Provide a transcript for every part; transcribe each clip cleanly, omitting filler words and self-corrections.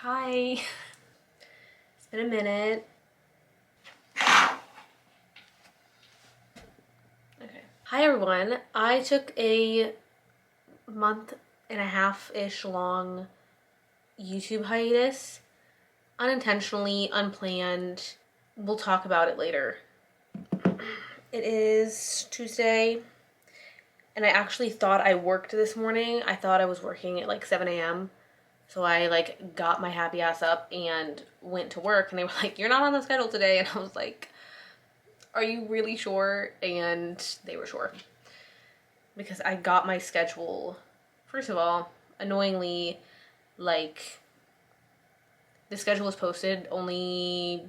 Hi. It's been a minute. Okay. Hi everyone. I took a month and a half-ish long YouTube hiatus. Unintentionally, unplanned. We'll talk about it later. It is Tuesday, and I actually thought I worked this morning. I thought I was working at like 7 a.m. So I got my happy ass up and went to work, and they were like, "You're not on the schedule today." And I was like, "Are you really sure?" And they were sure. Because I got my schedule, first of all, annoyingly, like, the schedule was posted the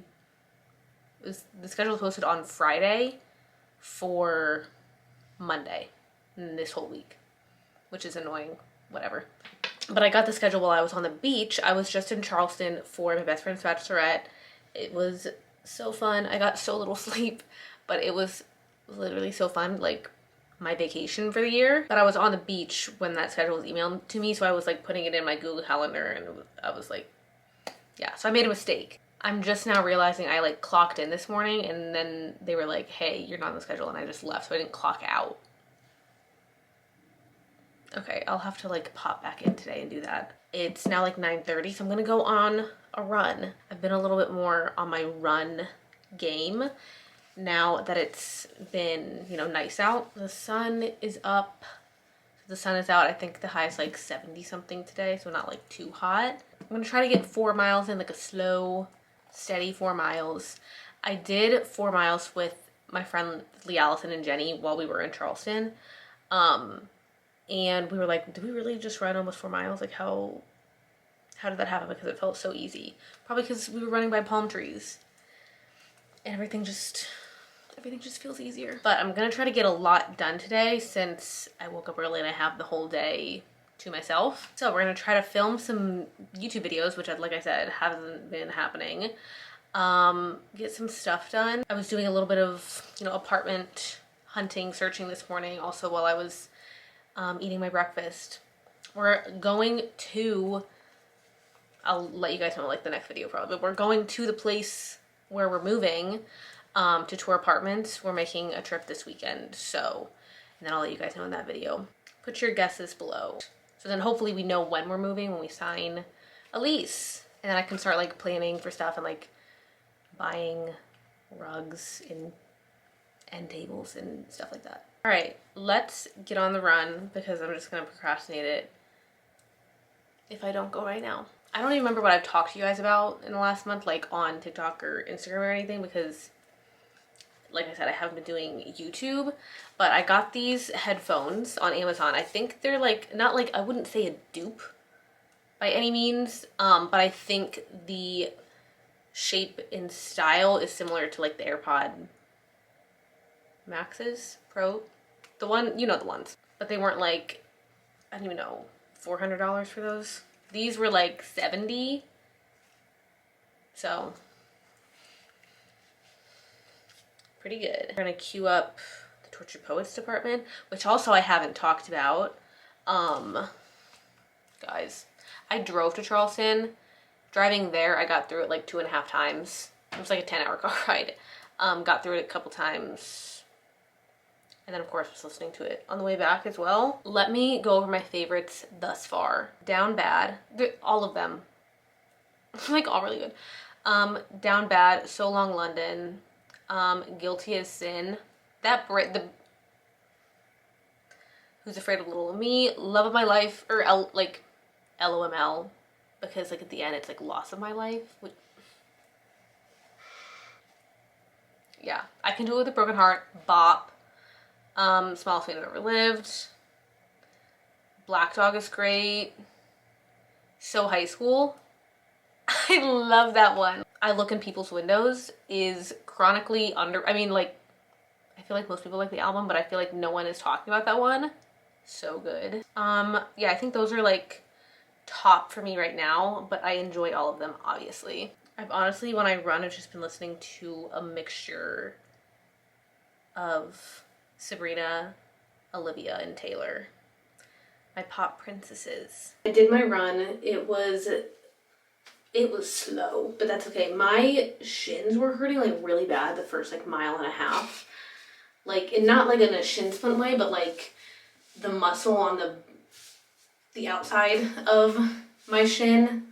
schedule was posted on Friday for Monday this whole week, which is annoying, whatever. But I got the schedule while I was on the beach. I was just in Charleston for my best friend's bachelorette. It was so fun. I got so little sleep, but it was literally so fun, like my vacation for the year. But I was on the beach when that schedule was emailed to me, so I was like putting it in my Google Calendar, and I was like, yeah, so I made a mistake. I'm just now realizing I like clocked in this morning, and then they were like, "Hey, you're not on the schedule," and I just left, so I didn't clock out. Okay, I'll have to like pop back in today and do that. It's now like 9:30, so I'm gonna go on a run. I've been a little bit more on my run game now that it's been, nice out. The sun is up. The sun is out. I think the high is like 70 something today, so not like too hot. I'm gonna try to get 4 miles in, like a slow, steady 4 miles. I did 4 miles with my friend Lee Allison and Jenny while we were in Charleston. And we were like, did we really just run almost 4 miles? Like how did that happen? Because it felt so easy. Probably because we were running by palm trees. And everything just feels easier. But I'm gonna try to get a lot done today since I woke up early and I have the whole day to myself. So we're gonna try to film some YouTube videos, which, like I said, hasn't been happening. Get some stuff done. I was doing a little bit of, apartment hunting, searching this morning, also while I was eating my breakfast. We're going to, I'll let you guys know like the next video probably, but we're going to the place where we're moving to tour apartments. We're making a trip this weekend, so, and then I'll let you guys know in that video. Put your guesses below. So then hopefully we know when we're moving, when we sign a lease, and then I can start like planning for stuff and like buying rugs and end tables and stuff like that. All right, let's get on the run because I'm just gonna procrastinate it if I don't go right now. I don't even remember what I've talked to you guys about in the last month, like on TikTok or Instagram or anything, because like I said, I haven't been doing YouTube, but I got these headphones on Amazon. I think they're like, not like, I wouldn't say a dupe by any means, but I think the shape and style is similar to like the AirPod Maxes Pro. The one, the ones. But they weren't like, I don't even know, $400 for those. These were like 70. So pretty good. We're gonna queue up the Tortured Poets department, which also I haven't talked about. Guys, I drove to Charleston. Driving there, I got through it like 2.5 times. It was like a 10-hour car ride. Got through it a couple times. And then of course was listening to it on the way back as well. Let me go over my favorites thus far. Down Bad, all of them. Like all really good. Down Bad, So Long London, Guilty as Sin, Who's Afraid of Little Me, Love of My Life, or like LOML, because like at the end it's like Loss of My Life. Yeah, I Can Do It With a Broken Heart, Bop, Smallest Man I've Ever Lived, Black Dog is great, So High School. I love that one. I Look in People's Windows is chronically I feel like most people like the album, but I feel like no one is talking about that one. So good. Yeah, I think those are like top for me right now, but I enjoy all of them, obviously. I've honestly, when I run, I've just been listening to a mixture of Sabrina, Olivia, and Taylor. My pop princesses. I did my run. It was It was slow, but that's okay. My shins were hurting like really bad the first like mile and a half. Like, and not like in a shin splint way, but like the muscle on the outside of my shin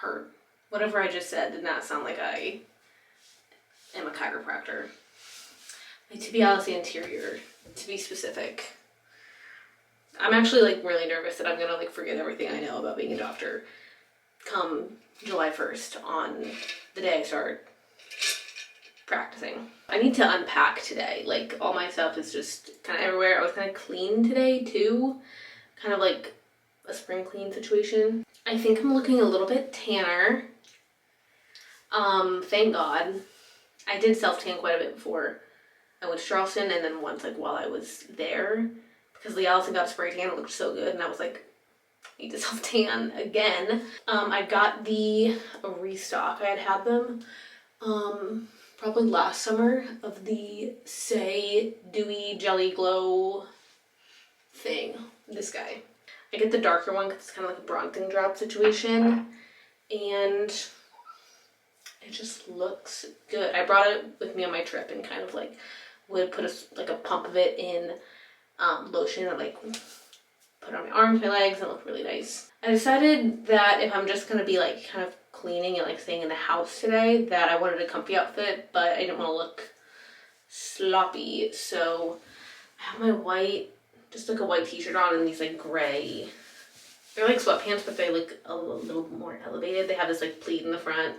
hurt. Whatever I just said did not sound like I am a chiropractor. My tibialis anterior, to be specific. I'm actually like really nervous that I'm gonna like forget everything I know about being a doctor come July 1st on the day I start practicing. I need to unpack today. Like all my stuff is just kind of everywhere. I was kind of clean today too. Kind of like a spring clean situation. I think I'm looking a little bit tanner. Thank God. I did self-tan quite a bit before I went to Charleston, and then once like while I was there, because Lee Allison got spray tan, it looked so good, and I was like, I need to self-tan again. I got the restock. I had them probably last summer of the Say Dewy Jelly Glow thing. This guy. I get the darker one because it's kind of like a Bronzing drop situation, and it just looks good. I brought it with me on my trip and kind of like would put a pump of it in lotion and like put it on my arms, my legs, and it looked really nice. I decided that if I'm just gonna be like kind of cleaning and like staying in the house today, that I wanted a comfy outfit, but I didn't want to look sloppy. So I have my white, just like a white t-shirt on and these like gray, they're like sweatpants, but they're like a little more elevated. They have this like pleat in the front,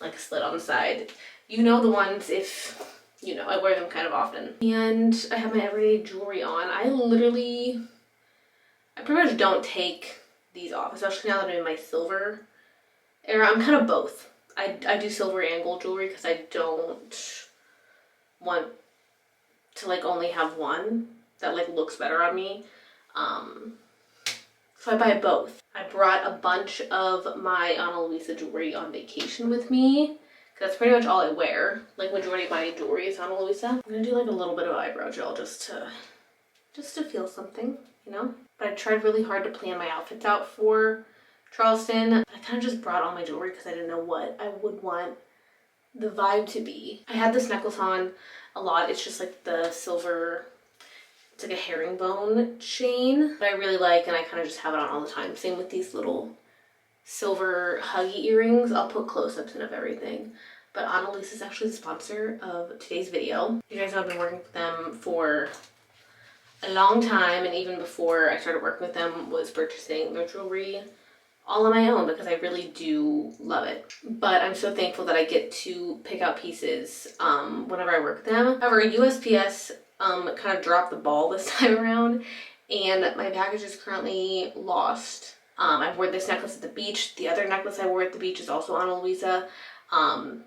like a slit on the side. You know the ones if, you know, I wear them kind of often. And I have my everyday jewelry on. I pretty much don't take these off, especially now that I'm in my silver era. I'm kind of both. I do silver and gold jewelry because I don't want to like only have one that like looks better on me. So I buy both. I brought a bunch of my Ana Luisa jewelry on vacation with me because that's pretty much all I wear. Like majority of my jewelry is Ana Luisa. I'm gonna do like a little bit of eyebrow gel just to feel something, you know? But I tried really hard to plan my outfits out for Charleston. I kind of just brought all my jewelry because I didn't know what I would want the vibe to be. I had this necklace on a lot. It's just like the silver, it's like a herringbone chain that I really like, and I kind of just have it on all the time. Same with these little silver huggy earrings. I'll put close-ups in of everything. But Ana Luisa is actually the sponsor of today's video. You guys know I've been working with them for a long time, and even before I started working with them was purchasing their jewelry all on my own because I really do love it. But I'm so thankful that I get to pick out pieces whenever I work with them. However, USPS kind of dropped the ball this time around, and my package is currently lost. I wore this necklace at the beach. The other necklace I wore at the beach is also Ana Luisa.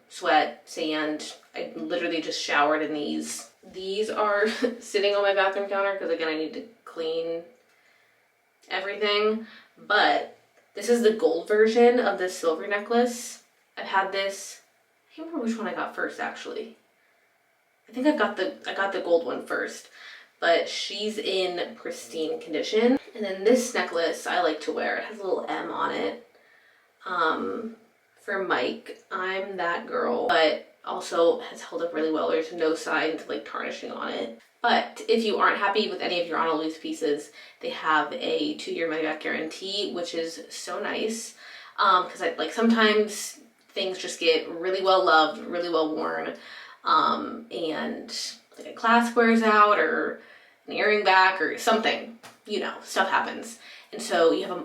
Sweat, sand. I literally just showered in these. These are sitting on my bathroom counter because again I need to clean everything. But this is the gold version of this silver necklace. I've had this, I can't remember which one I got first actually. I think I got the gold one first, but she's in pristine condition. And then this necklace I like to wear. It has a little M on it. For Mike, I'm that girl, but also has held up really well. There's no signs of like tarnishing on it. But if you aren't happy with any of your Ana Luisa pieces, they have a 2-year money back guarantee, which is so nice. Because like sometimes things just get really well loved, really well worn, and like a clasp wears out or an earring back or something, you know, stuff happens. And so you have a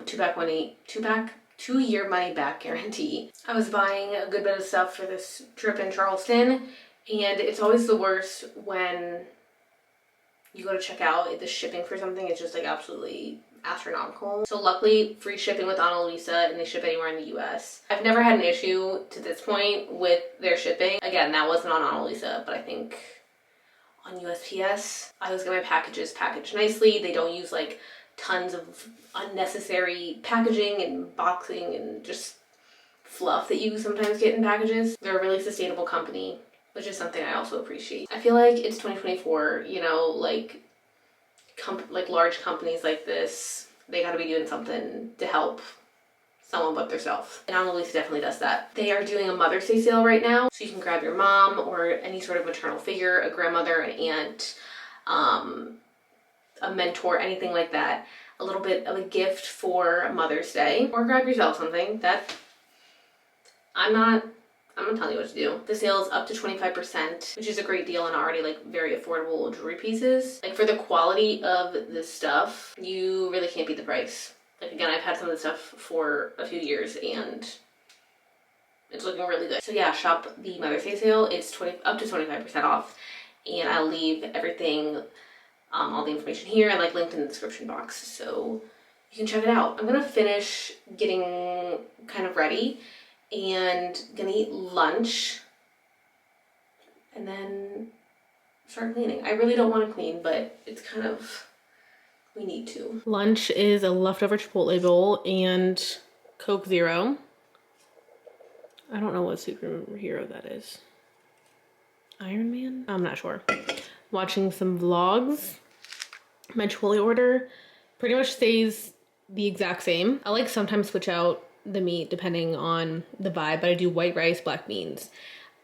2-year money back guarantee. I was buying a good bit of stuff for this trip in Charleston, and it's always the worst when you go to check out. The shipping for something is just like absolutely astronomical. So luckily, free shipping with Ana Luisa, and they ship anywhere in the US. I've never had an issue to this point with their shipping. Again, that wasn't on Ana Luisa, but I think on USPS, I always get my packages packaged nicely. They don't use like tons of unnecessary packaging and boxing and just fluff that you sometimes get in packages. They're a really sustainable company, which is something I also appreciate. I feel like it's 2024, you know, like large companies like this, they gotta be doing something to help someone but themselves. And Annalise definitely does that. They are doing a Mother's Day sale right now. So you can grab your mom or any sort of maternal figure, a grandmother, an aunt, a mentor, anything like that. A little bit of a gift for Mother's Day. Or grab yourself something that I'm not telling you what to do. The sale is up to 25%, which is a great deal on already like very affordable jewelry pieces. Like for the quality of this stuff, you really can't beat the price. Like again, I've had some of this stuff for a few years and it's looking really good. So yeah, shop the Mother's Day sale. It's up to 25% off. And I'll leave everything, all the information here and like linked in the description box. So you can check it out. I'm gonna finish getting kind of ready and gonna eat lunch and then start cleaning. I really don't want to clean, but it's kind of, we need to. Lunch is a leftover Chipotle bowl and Coke Zero. I don't know what superhero that is. Iron Man? I'm not sure. Watching some vlogs. My Chipotle order pretty much stays the exact same. I like sometimes switch out the meat depending on the vibe, but I do white rice, black beans.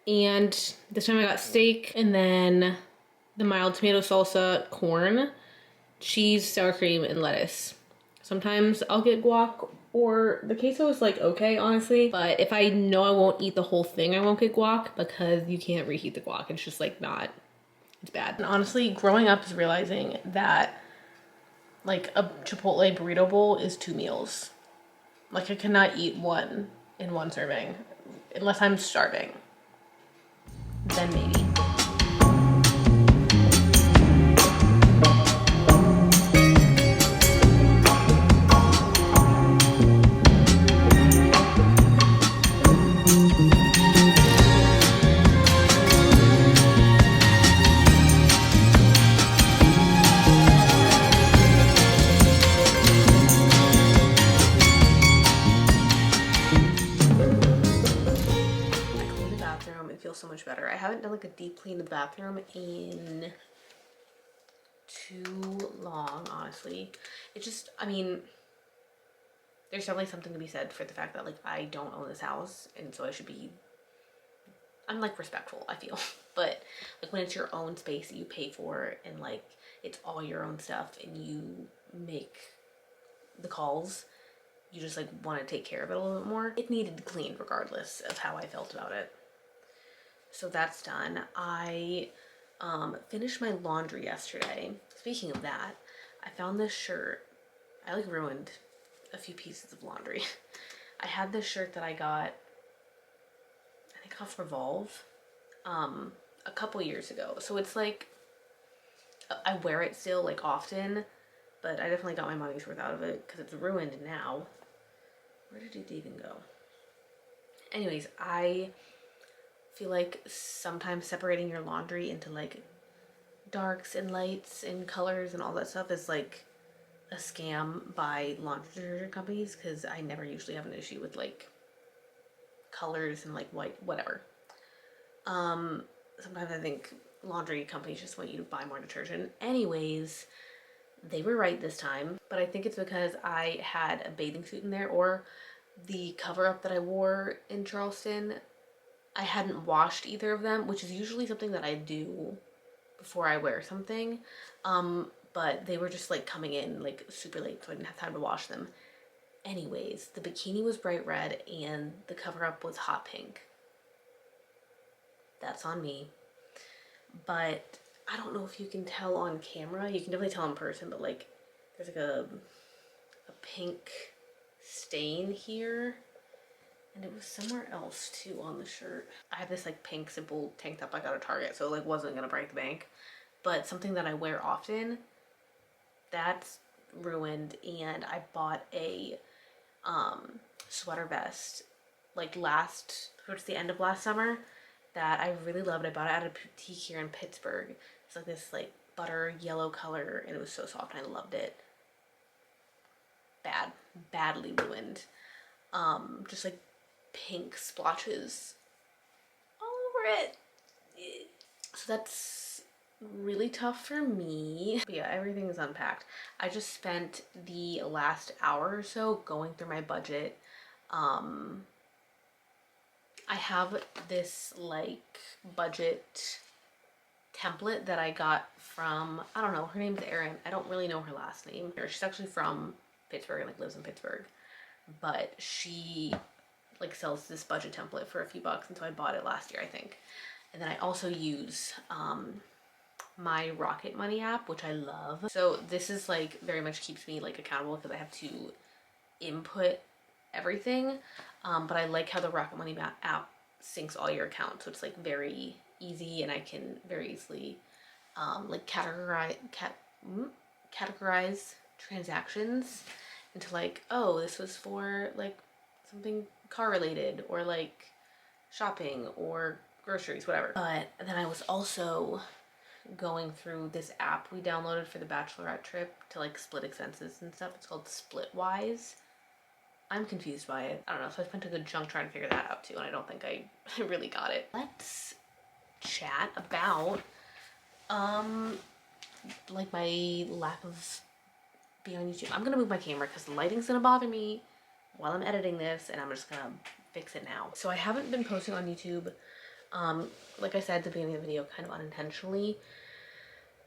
And this time I got steak and then the mild tomato salsa, corn, cheese, sour cream, and lettuce. Sometimes I'll get guac or the queso is like okay, honestly. But if I know I won't eat the whole thing, I won't get guac because you can't reheat the guac. It's just like not, it's bad. And honestly, growing up is realizing that like a Chipotle burrito bowl is 2 meals. Like I cannot eat one in one serving unless I'm starving. Then maybe. So much better. I haven't done like a deep clean of the bathroom in too long, honestly. It just, I mean, there's definitely something to be said for the fact that like I don't own this house and so I should be, I'm like respectful, I feel. But like when it's your own space that you pay for and like it's all your own stuff and you make the calls, you just like want to take care of it a little bit more. It needed cleaned regardless of how I felt about it. So that's done. I finished my laundry yesterday. Speaking of that, I found this shirt. I like ruined a few pieces of laundry. I had this shirt that I got, I think off Revolve, a couple years ago. So it's like, I wear it still like often, but I definitely got my money's worth out of it because it's ruined now. Where did it even go? Anyways, I feel like sometimes separating your laundry into like darks and lights and colors and all that stuff is like a scam by laundry detergent companies because I never usually have an issue with like colors and like white, whatever. Sometimes I think laundry companies just want you to buy more detergent. Anyways, they were right this time, but I think it's because I had a bathing suit in there or the cover up that I wore in Charleston. I hadn't washed either of them, which is usually something that I do before I wear something. But they were just like coming in like super late, so I didn't have time to wash them. Anyways, the bikini was bright red and the cover up was hot pink. That's on me. But I don't know if you can tell on camera. You can definitely tell in person, but like there's like a pink stain here. And it was somewhere else too on the shirt. I have this like pink simple tank top I got at Target, so it like wasn't gonna break the bank. But something that I wear often, that's ruined. And I bought a sweater vest like towards the end of last summer that I really loved. I bought it at a boutique here in Pittsburgh. It's like this like butter yellow color and it was so soft and I loved it. Badly ruined. Just like pink splotches all over it. So that's really tough for me. But yeah, everything is unpacked. I just spent the last hour or so going through my budget Um, I have this like budget template that I got from, I don't know, her name's Erin. I don't really know her last name. She's actually from Pittsburgh and like lives in Pittsburgh, but she like sells this budget template for a few bucks, and so I bought it last year, I think. And then I also use my Rocket Money app, which I love. So this is like very much keeps me like accountable because I have to input everything. But I like how the Rocket Money app syncs all your accounts, so it's like very easy, and I can very easily like categorize transactions into like, oh, this was for like something car related, or like shopping or groceries, whatever. But then I was also going through this app we downloaded for the bachelorette trip to like split expenses and stuff. It's called Splitwise. I'm confused by it. I don't know, so I spent a good chunk trying to figure that out too, and I don't think I really got it. Let's chat about like my lack of being on YouTube. I'm gonna move my camera because the lighting's gonna bother me while I'm editing this, and I'm just gonna fix it now. So I haven't been posting on YouTube, like I said at the beginning of the video, kind of unintentionally,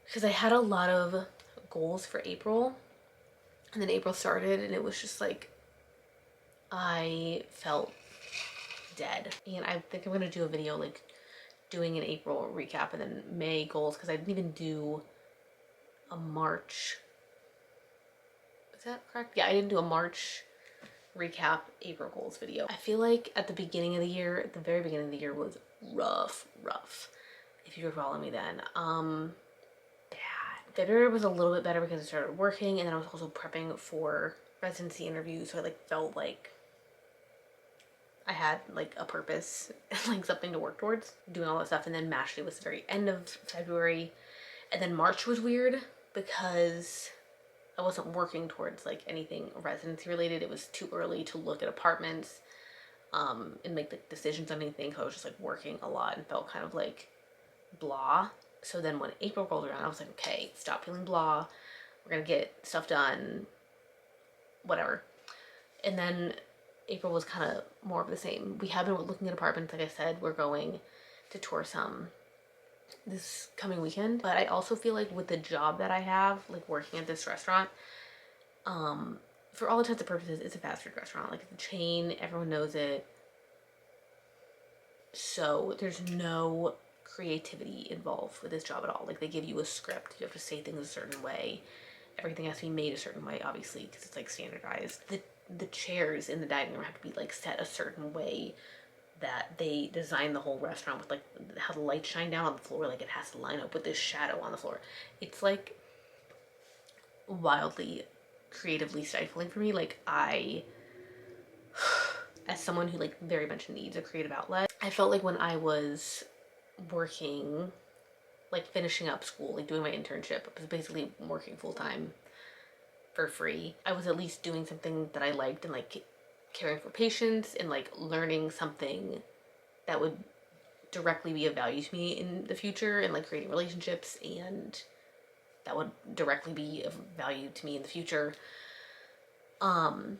because I had a lot of goals for April, and then April started, and it was just like, I felt dead. And I think I'm gonna do a video like doing an April recap and then May goals, because I didn't even do a March. Is that correct? Yeah, I didn't do a March recap April goals video. I feel like at the beginning of the year, at the very beginning of the year was rough. If you were following me then. Bad. February was a little bit better because I started working, and then I was also prepping for residency interviews, so I like felt like I had like a purpose and like something to work towards, doing all that stuff. And then MASH Day was the very end of February, and then March was weird because I wasn't working towards like anything residency related. It was too early to look at apartments and make the decisions on anything, so I was just like working a lot and felt kind of like blah. So then when April rolled around, I was like, okay, stop feeling blah, we're gonna get stuff done, whatever. And then April was kind of more of the same. We have been looking at apartments. Like I said, we're going to tour some this coming weekend. But I also feel like with the job that I have, like working at this restaurant, for all intents and purposes, it's a fast food restaurant. Like it's a chain, everyone knows it. So there's no creativity involved with this job at all. Like they give you a script, you have to say things a certain way. Everything has to be made a certain way, obviously, because it's like standardized. The chairs in the dining room have to be like set a certain way, that they design the whole restaurant with like how the lights shine down on the floor, like it has to line up with this shadow on the floor. It's like wildly creatively stifling for me. Like I, as someone who like very much needs a creative outlet, I felt like when I was working, like finishing up school, like doing my internship, I was basically working full-time for free. I was at least doing something that I liked, and like caring for patients and like learning something that would directly be of value to me in the future, and like creating relationships and that would directly be of value to me in the future. So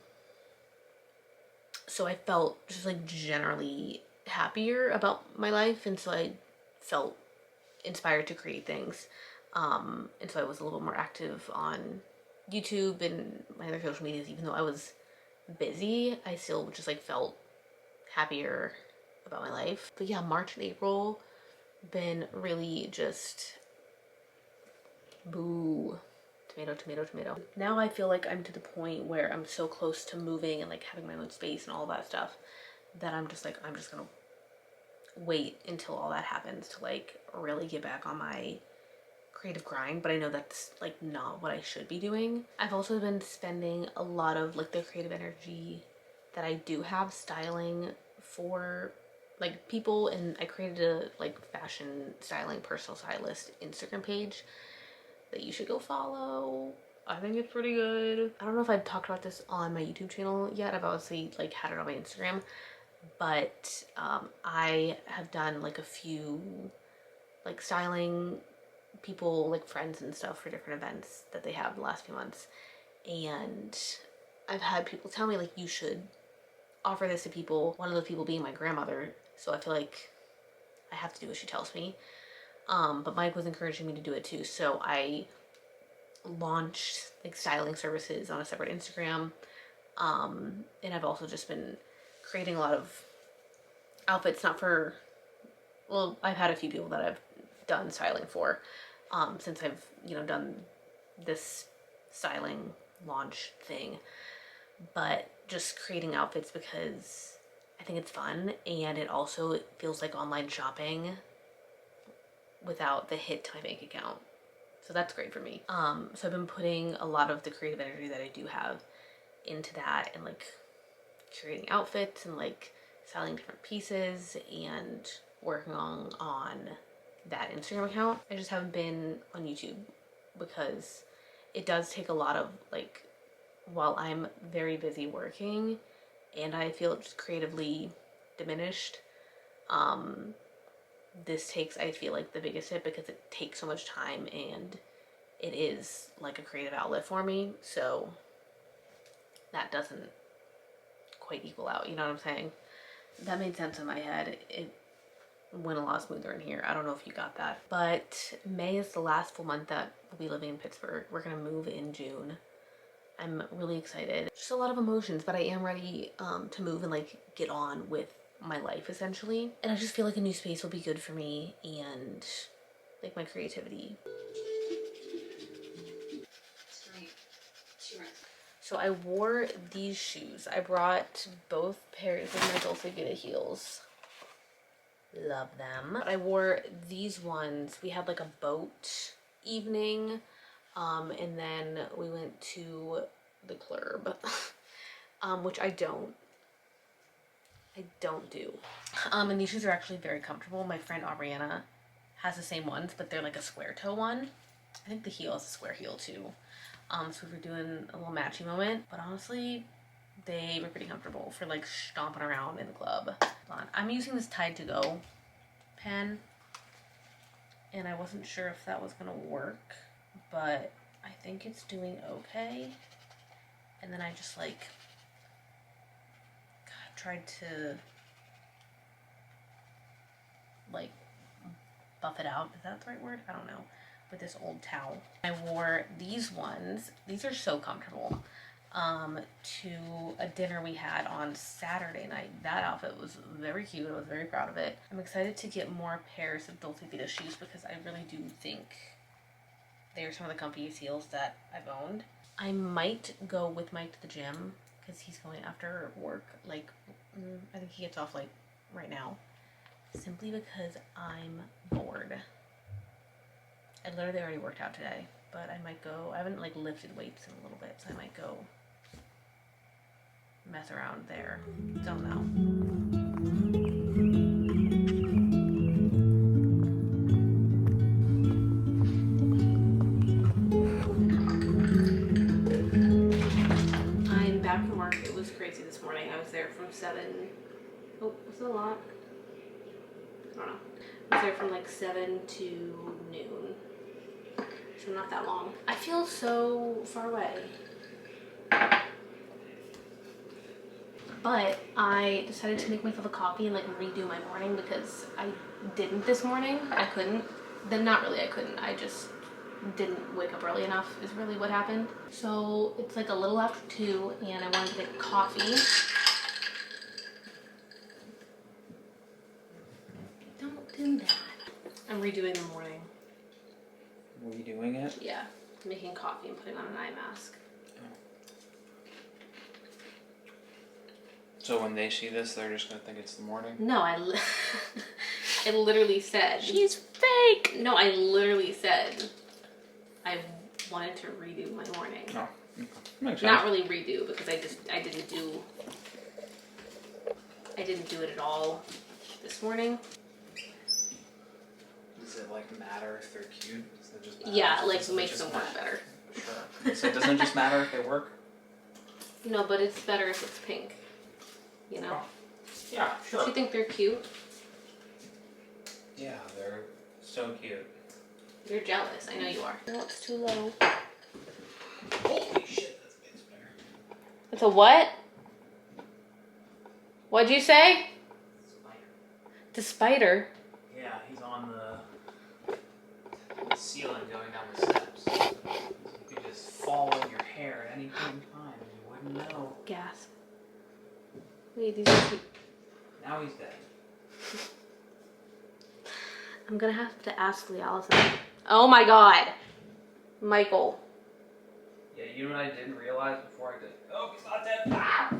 I felt just like generally happier about my life, and so I felt inspired to create things. And so I was a little more active on YouTube and my other social medias. Even though I was busy, I still just like felt happier about my life. But yeah, March and April been really just boo. Tomato. Now I feel like I'm to the point where I'm so close to moving and like having my own space and all that stuff that I'm just gonna wait until all that happens to like really get back on my creative grind. But I know that's like not what I should be doing. I've also been spending a lot of like the creative energy that I do have styling for like people, and I created a like fashion styling personal stylist Instagram page that you should go follow. I think it's pretty good. I don't know if I've talked about this on my YouTube channel yet. I've obviously like had it on my Instagram, but I have done like a few like styling people, like friends and stuff, for different events that they have the last few months. And I've had people tell me like, you should offer this to people, one of those people being my grandmother. So I feel like I have to do what she tells me. But Mike was encouraging me to do it too. So I launched like styling services on a separate Instagram. And I've also just been creating a lot of outfits, not for, well, I've had a few people that I've done styling for, since I've, you know, done this styling launch thing, but just creating outfits because I think it's fun, and it also feels like online shopping without the hit to my bank account. So that's great for me. So I've been putting a lot of the creative energy that I do have into that, and like creating outfits and like selling different pieces and working on that Instagram account. I just haven't been on YouTube because it does take a lot of, like, while I'm very busy working and I feel just creatively diminished, this takes, I feel like, the biggest hit because it takes so much time and it is like a creative outlet for me. So that doesn't quite equal out, you know what I'm saying? That made sense in my head. It went a lot smoother in here. I don't know if you got that. But May is the last full month that we'll be living in Pittsburgh. We're gonna move in June. I'm really excited. Just a lot of emotions, but I am ready to move and like get on with my life essentially. And I just feel like a new space will be good for me and like my creativity. So I wore these shoes. I brought both pairs of my Dolce Vita heels. Love them. But I wore these ones. We had like a boat evening, and then we went to the club, which I don't do. And these shoes are actually very comfortable. My friend Ariana has the same ones, but they're like a square toe one. I think the heel is a square heel too. So we were doing a little matchy moment, but honestly, they were pretty comfortable for like stomping around in the club. I'm using this Tide to Go pen, and I wasn't sure if that was gonna work, but I think it's doing okay. And then I just like tried to like buff it out. Is that the right word? I don't know. With this old towel. I wore these ones. These are so comfortable. To a dinner we had on Saturday night. That outfit was very cute. I was very proud of it. I'm excited to get more pairs of Dolce Vita shoes because I really do think they're some of the comfiest heels that I've owned. I might go with Mike to the gym because he's going after work. Like, I think he gets off like right now. Simply because I'm bored. I literally already worked out today, but I might go. I haven't like lifted weights in a little bit, so I might go mess around there. Don't know. I'm back from work. It was crazy this morning. I was there from 7. Oh, was it a lot? I don't know. I was there from like 7 to noon. So not that long. I feel so far away. But I decided to make myself a coffee and like redo my morning because I didn't this morning. I couldn't. Then not really I couldn't. I just didn't wake up early enough is really what happened. So it's like a little after 2 and I wanted to get coffee. Don't do that. I'm redoing the morning. Redoing it? Yeah. Making coffee and putting on an eye mask. So when they see this, they're just gonna think it's the morning? No, I literally said... She's fake! No, I literally said I wanted to redo my morning. Oh, makes sense. Not really redo because I didn't do it at all this morning. Does it like matter if they're cute? Does it just matter? Yeah, like makes them work better. Sure. So it doesn't just matter if they work? No, but it's better if it's pink. You know? Oh. Yeah, sure. Don't you think they're cute? Yeah, they're so cute. You're jealous. I know you are. No, it's too low. Holy shit, that's a big spinner. It's a what? What'd you say? Spider. The spider? Yeah, he's on the ceiling going down the steps. So you could just fall in your hair at any point in time and you wouldn't know. Gasp. Wait, these are... Now he's dead. I'm gonna have to ask Lee Allison. Oh my god. Michael. Yeah, you know what I didn't realize before I did? Oh, he's not dead. Ah!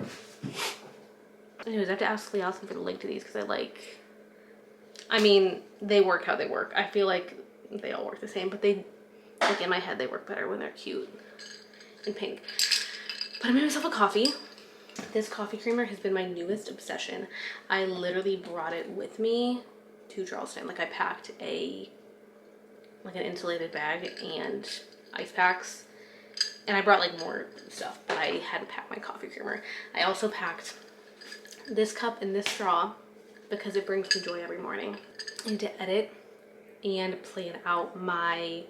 Anyways, I have to ask Lee Allison for the link to these because I mean, they work how they work. I feel like they all work the same, but they, like in my head, they work better when they're cute and pink. But I made myself a coffee. This coffee creamer has been my newest obsession. I literally brought it with me to Charleston. Like I packed like an insulated bag and ice packs. And I brought like more stuff, but I hadn't packed my coffee creamer. I also packed this cup and this straw because it brings me joy every morning. And to edit and plan out my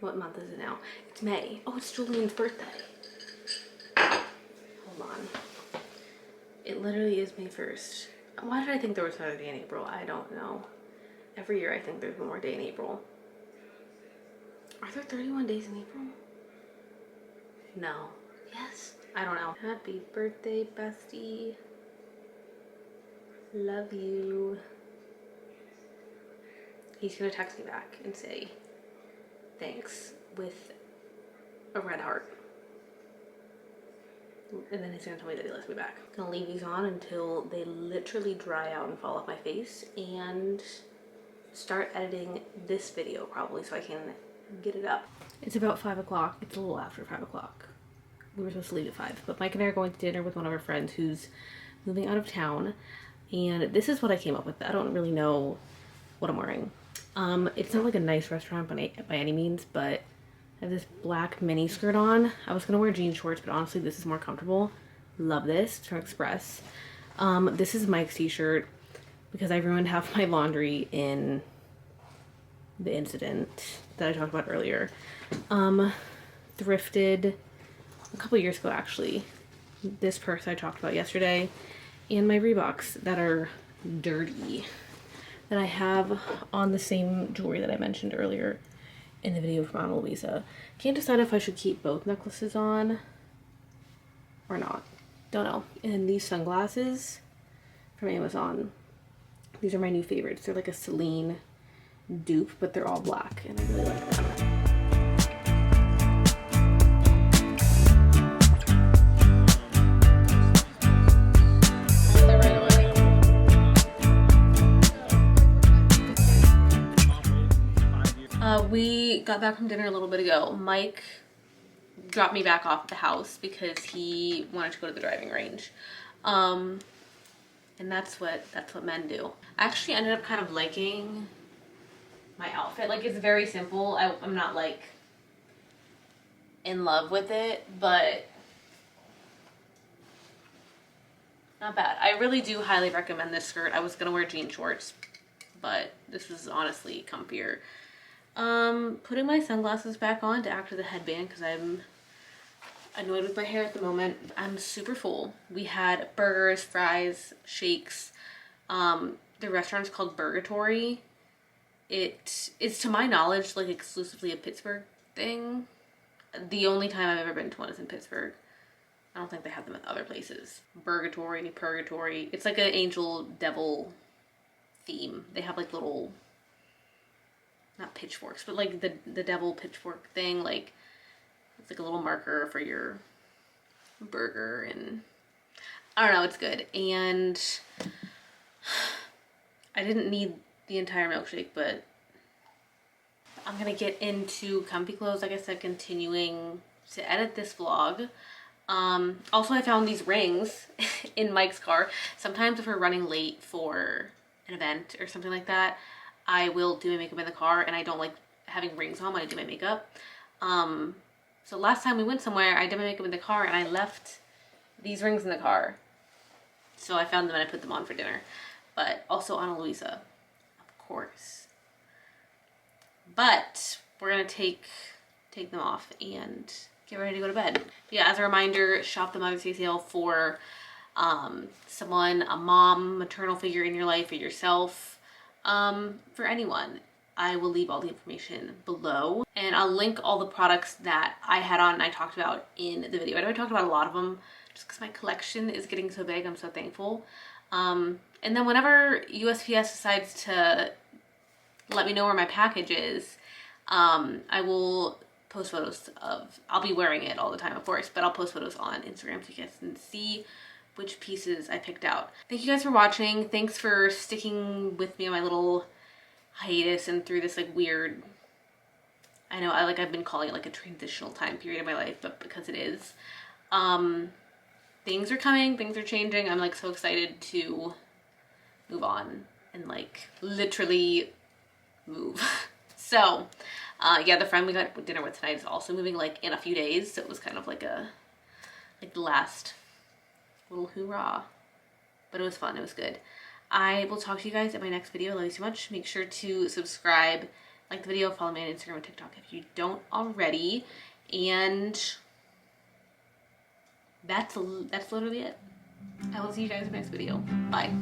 what month is it now? It's May. Oh, it's Julian's birthday. Hold on. It literally is May 1st. Why did I think there was another day in April? I don't know. Every year I think there's one more day in April. Are there 31 days in April? No. Yes? I don't know. Happy birthday, bestie. Love you. He's gonna text me back and say thanks with a red heart. And then he's gonna tell me that he loves me back. I'm gonna leave these on until they literally dry out and fall off my face and start editing this video probably so I can get it up. It's about 5 o'clock. It's a little after 5 o'clock. We were supposed to leave at 5, but Mike and I are going to dinner with one of our friends who's moving out of town. And this is what I came up with. I don't really know what I'm wearing. It's not like a nice restaurant by any means, but I have this black mini skirt on. I was gonna wear jean shorts, but honestly this is more comfortable. Love this. It's from Express. This is Mike's t-shirt because I ruined half my laundry in the incident that I talked about earlier. Thrifted a couple years ago actually. This purse I talked about yesterday, and my Reeboks that are dirty that I have on the same jewelry that I mentioned earlier in the video from Ana Luisa. Can't decide if I should keep both necklaces on or not. Don't know. And these sunglasses from Amazon. These are my new favorites. They're like a Celine dupe, but they're all black and I really like them. We got back from dinner a little bit ago. Mike dropped me back off at the house because he wanted to go to the driving range. And that's what men do. I actually ended up kind of liking my outfit. Like, it's very simple. I'm not like in love with it, but not bad. I really do highly recommend this skirt. I was gonna wear jean shorts, but this was honestly comfier. Putting my sunglasses back on to act as a headband because I'm annoyed with my hair at the moment. I'm super full. We had burgers, fries, shakes. The restaurant's called Burgatory. It is, to my knowledge, like exclusively a Pittsburgh thing. The only time I've ever been to one is in Pittsburgh. I don't think they have them at other places. Burgatory, Purgatory. It's like an angel devil theme. They have like little, not pitchforks, but like the devil pitchfork thing. Like it's like a little marker for your burger, and I don't know, it's good. And I didn't need the entire milkshake, but I'm gonna get into comfy clothes, like I said, continuing to edit this vlog. Also I found these rings in Mike's car. Sometimes if we're running late for an event or something like that, I will do my makeup in the car, and I don't like having rings on when I do my makeup. So last time we went somewhere, I did my makeup in the car and I left these rings in the car. So I found them and I put them on for dinner. But also Ana Luisa, of course. But we're gonna take them off and get ready to go to bed. Yeah, as a reminder, shop the Mother's Day sale for someone, a mom, maternal figure in your life, or yourself, for anyone. I will leave all the information below, and I'll link all the products that I had on and I talked about in the video. I know I talked about a lot of them just because my collection is getting so big. I'm so thankful. And then whenever USPS decides to let me know where my package is, I will post photos of, I'll be wearing it all the time, of course, but I'll post photos on Instagram so you guys can see which pieces I picked out. Thank you guys for watching. Thanks for sticking with me on my little hiatus and through this like weird, I know I've been calling it like a transitional time period of my life, but because it is, things are coming, things are changing. I'm like so excited to move on and like literally move. So yeah, the friend we got dinner with tonight is also moving like in a few days, so it was kind of like the last little hoorah, but it was fun. It was good. I will talk to you guys in my next video. I love you so much. Make sure to subscribe, like the video, follow me on Instagram and TikTok if you don't already, and that's literally it. I will see you guys in my next video. Bye.